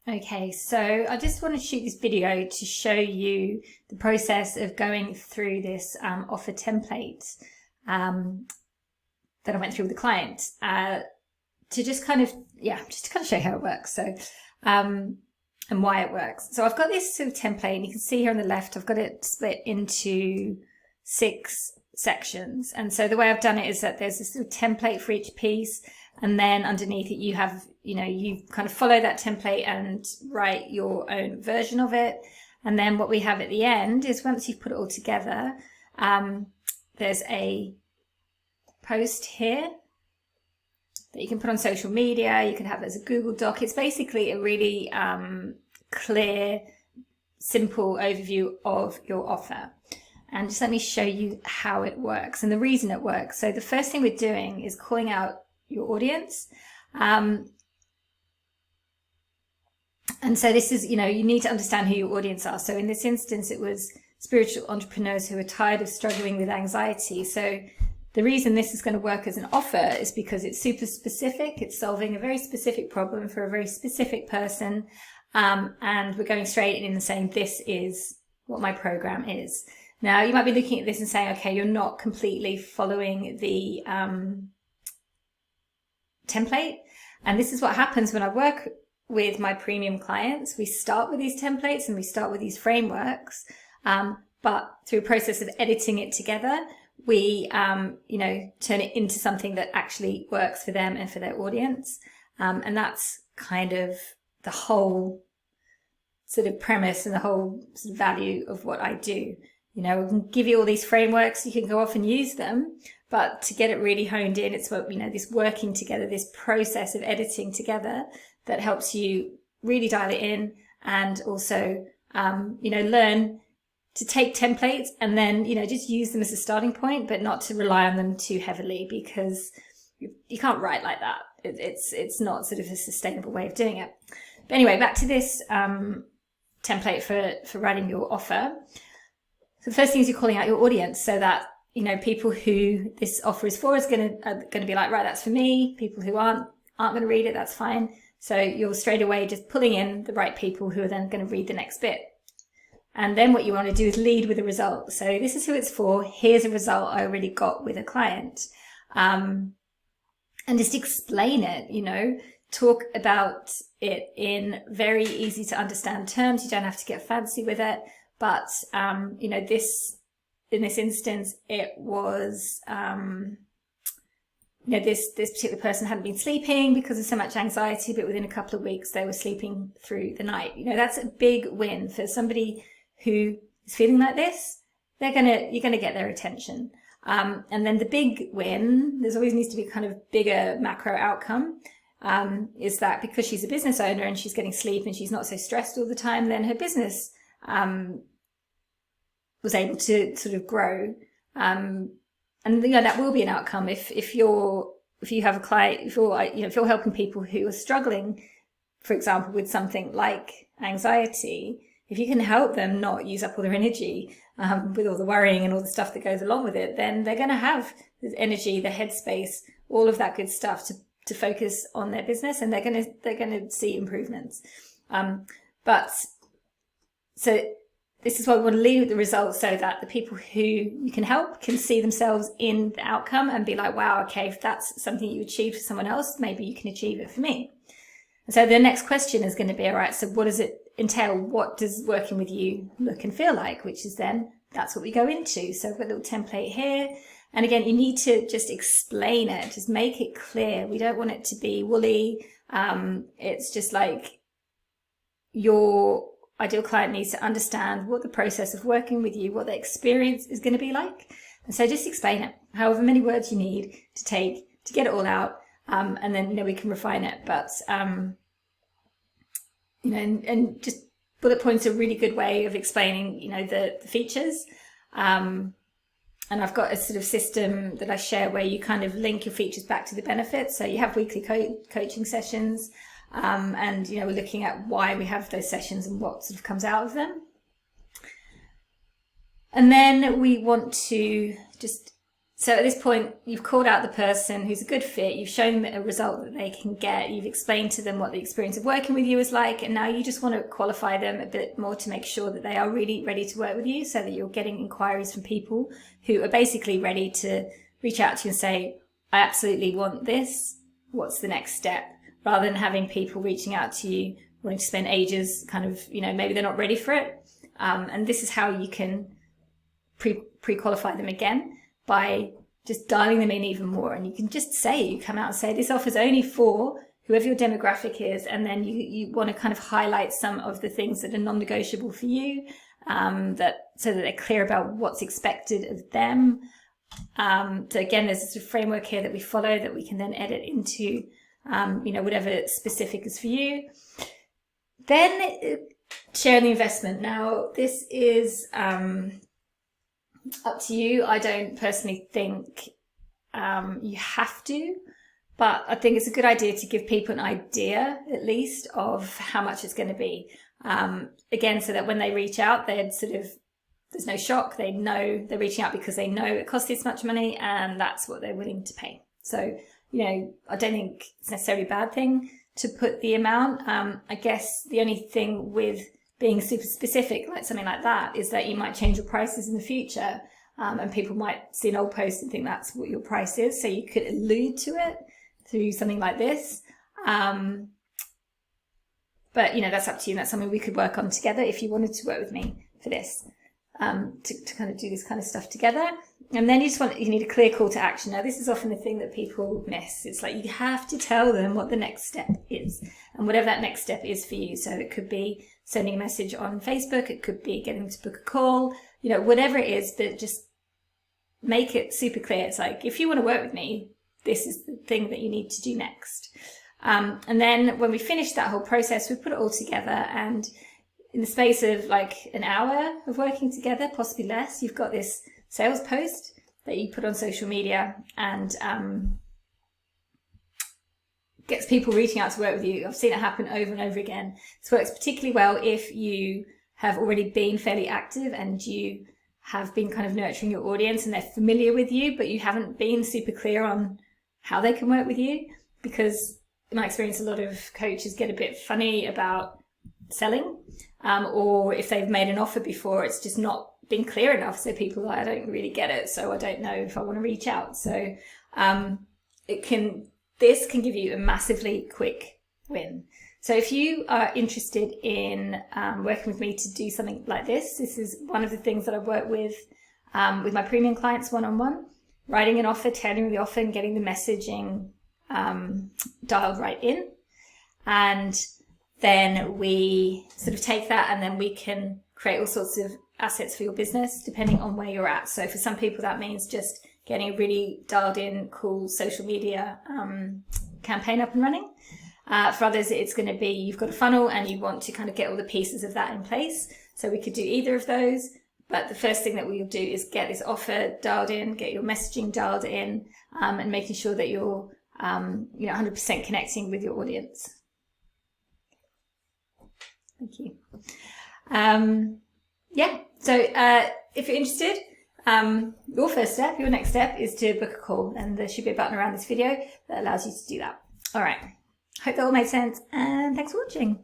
Okay, so I just want to shoot this video to show you the process of going through this offer template that I went through with the client to just kind of show you how it works. So and why it works. So I've got this sort of template, and you can see here on the left, I've got it split into 6 sections. And so the way I've done it is that there's this sort of template for each piece, and then underneath it you have, you kind of follow that template and write your own version of it. And then what we have at the end is, once you've put it all together, there's a post here that you can put on social media. You can have it as a Google Doc. It's basically a really clear, simple overview of your offer. And just let me show you how it works and the reason it works. So the first thing we're doing is calling out your audience. And so this is, you need to understand who your audience are. So in this instance, it was spiritual entrepreneurs who are tired of struggling with anxiety. So the reason this is going to work as an offer is because it's super specific. It's solving a very specific problem for a very specific person. And we're going straight in and saying, this is what my program is. Now, you might be looking at this and saying, okay, you're not completely following the template. And this is what happens when I work with my premium clients. We start with these templates and we start with these frameworks. But through a process of editing it together, we, turn it into something that actually works for them and for their audience. And that's kind of the whole sort of premise and the whole sort of value of what I do. We can give you all these frameworks, you can go off and use them, but to get it really honed in, it's what, this working together, this process of editing together that helps you really dial it in, and also, learn to take templates and then, just use them as a starting point, but not to rely on them too heavily, because you can't write like that. It's not sort of a sustainable way of doing it. But anyway, back to this template for writing your offer. So the first thing is you're calling out your audience, so that, people who this offer is for are going to be like, right, that's for me. People who aren't going to read it, that's fine. So you're straight away just pulling in the right people who are then going to read the next bit. And then what you want to do is lead with a result. So this is who it's for. Here's a result I already got with a client. And just explain it, talk about it in very easy to understand terms. You don't have to get fancy with it. But, in this instance, it was, this particular person hadn't been sleeping because of so much anxiety, but within a couple of weeks, they were sleeping through the night. That's a big win for somebody who is feeling like this. You're going to get their attention. And then the big win, there's always needs to be kind of bigger macro outcome, is that because she's a business owner and she's getting sleep and she's not so stressed all the time, then her business, was able to sort of grow. And that will be an outcome if you have a client, if you're helping people who are struggling, for example, with something like anxiety. If you can help them not use up all their energy with all the worrying and all the stuff that goes along with it, then they're going to have the energy, the headspace, all of that good stuff to focus on their business, and they're going to see improvements. So this is why we want to lead with the results, so that the people who you can help can see themselves in the outcome and be like, wow, okay, if that's something you achieved for someone else, maybe you can achieve it for me. And so the next question is going to be, all right, so what does it entail? What does working with you look and feel like? Which is then, that's what we go into. So I've got a little template here. And again, you need to just explain it, just make it clear. We don't want it to be woolly. It's just like your ideal client needs to understand what the process of working with you, what the experience is going to be like. And so just explain it, however many words you need to take to get it all out. And then, we can refine it. But, and just bullet points are a really good way of explaining, the features. And I've got a sort of system that I share where you kind of link your features back to the benefits. So you have weekly coaching sessions. And, we're looking at why we have those sessions and what sort of comes out of them. And then we want to just So at this point, you've called out the person who's a good fit, you've shown them a result that they can get, you've explained to them what the experience of working with you is like, and now you just want to qualify them a bit more to make sure that they are really ready to work with you, so that you're getting inquiries from people who are basically ready to reach out to you and say, I absolutely want this, what's the next step? Rather than having people reaching out to you, wanting to spend ages kind of, maybe they're not ready for it. And this is how you can pre-qualify them again, by just dialing them in even more. And you can just say, you come out and say, this offer's only for whoever your demographic is. And then you want to kind of highlight some of the things that are non-negotiable for you, so that they're clear about what's expected of them. So again, there's a framework here that we follow that we can then edit into, whatever specific is for you. Then sharing the investment. Now, this is up to you. I don't personally think you have to, but I think it's a good idea to give people an idea, at least, of how much it's going to be. Again, so that when they reach out, there's no shock. They know they're reaching out because they know it costs this much money and that's what they're willing to pay. So, I don't think it's necessarily a bad thing to put the amount. I guess the only thing with being super specific, like something like that, is that you might change your prices in the future, and people might see an old post and think that's what your price is. So you could allude to it through something like this. But that's up to you. And that's something we could work on together if you wanted to work with me for this, to kind of do this kind of stuff together. And then you need a clear call to action. Now, this is often the thing that people miss. It's like you have to tell them what the next step is, and whatever that next step is for you. So it could be sending a message on Facebook. It could be getting them to book a call, whatever it is, but just make it super clear. It's like, if you want to work with me, this is the thing that you need to do next. And then when we finish that whole process, we put it all together, and in the space of like an hour of working together, possibly less, you've got this sales post that you put on social media, and gets people reaching out to work with you. I've seen it happen over and over again. This works particularly well if you have already been fairly active and you have been kind of nurturing your audience and they're familiar with you, but you haven't been super clear on how they can work with you. Because in my experience, a lot of coaches get a bit funny about selling, or if they've made an offer before, it's just not been clear enough. So people are like, I don't really get it, so I don't know if I want to reach out. So this can give you a massively quick win. So if you are interested in working with me to do something like this is one of the things that I work with my premium clients one-on-one, writing an offer, tailoring the offer, and getting the messaging dialed right in. And then we sort of take that and then we can create all sorts of assets for your business depending on where you're at. So for some people, that means just getting a really dialed in, cool social media campaign up and running. For others, it's going to be you've got a funnel and you want to kind of get all the pieces of that in place. So we could do either of those. But the first thing that we'll do is get this offer dialed in, get your messaging dialed in, and making sure that you're 100% connecting with your audience. Thank you. So if you're interested, your next step is to book a call, and there should be a button around this video that allows you to do that. All right. Hope that all made sense, and thanks for watching.